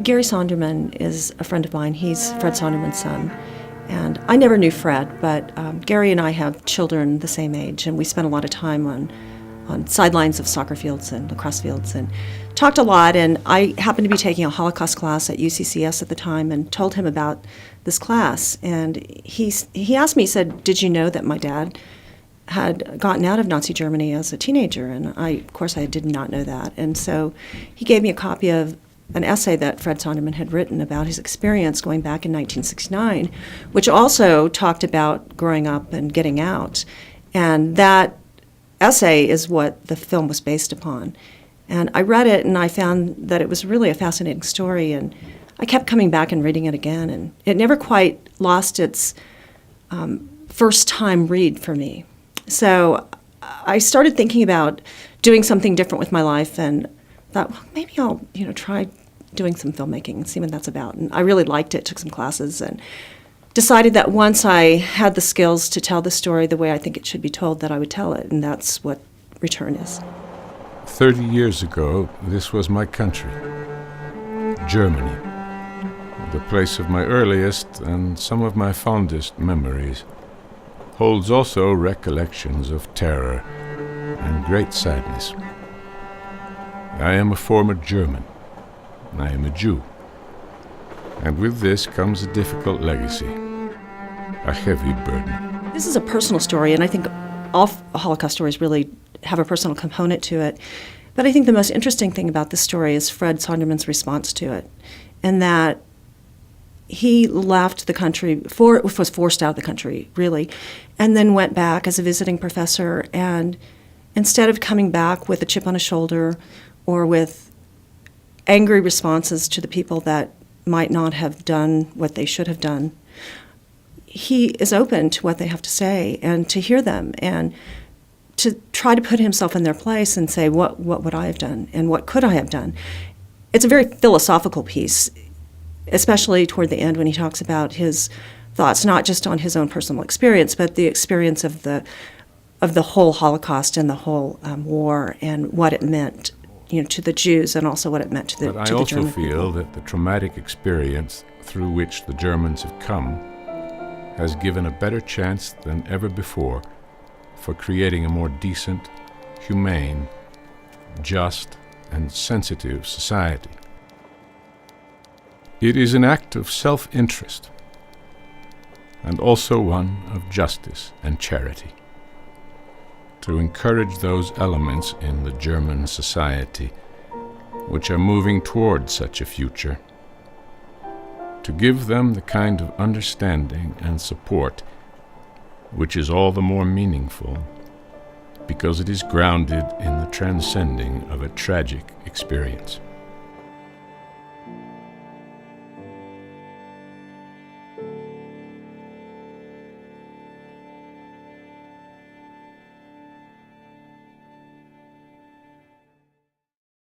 Gary Sondermann is a friend of mine. He's Fred Sondermann's son. And I never knew Fred, but Gary and I have children the same age, and we spent a lot of time on sidelines of soccer fields and lacrosse fields and talked a lot. And I happened to be taking a Holocaust class at UCCS at the time and told him about this class. And he asked me, he said, "Did you know that my dad had gotten out of Nazi Germany as a teenager?" And of course, I did not know that. And so he gave me a copy of an essay that Fred Sondermann had written about his experience going back in 1969, which also talked about growing up and getting out. And that essay is what the film was based upon. And I read it, and I found that it was really a fascinating story, and I kept coming back and reading it again, and it never quite lost its first-time read for me. So I started thinking about doing something different with my life, and thought, well, maybe I'll try doing some filmmaking and see what that's about. And I really liked it, took some classes, and decided that once I had the skills to tell the story the way I think it should be told, that I would tell it, and that's what Return is. 30 years ago, this was my country, Germany, the place of my earliest and some of my fondest memories. Holds also recollections of terror and great sadness. I am a former German. I am a Jew. And with this comes a difficult legacy, a heavy burden. This is a personal story, and I think all Holocaust stories really have a personal component to it. But I think the most interesting thing about this story is Fred Sondermann's response to it, and that he left the country, was forced out of the country, really, and then went back as a visiting professor. And instead of coming back with a chip on his shoulder or with angry responses to the people that might not have done what they should have done, he is open to what they have to say and to hear them and to try to put himself in their place and say, what would I have done and what could I have done? It's a very philosophical piece, especially toward the end when he talks about his thoughts, not just on his own personal experience, but the experience of the whole Holocaust and the whole war and what it meant, to the Jews, and also what it meant to the German people. But I also feel that the traumatic experience through which the Germans have come has given a better chance than ever before for creating a more decent, humane, just, and sensitive society. It is an act of self-interest, and also one of justice and charity, to encourage those elements in the German society which are moving toward such a future, to give them the kind of understanding and support which is all the more meaningful because it is grounded in the transcending of a tragic experience.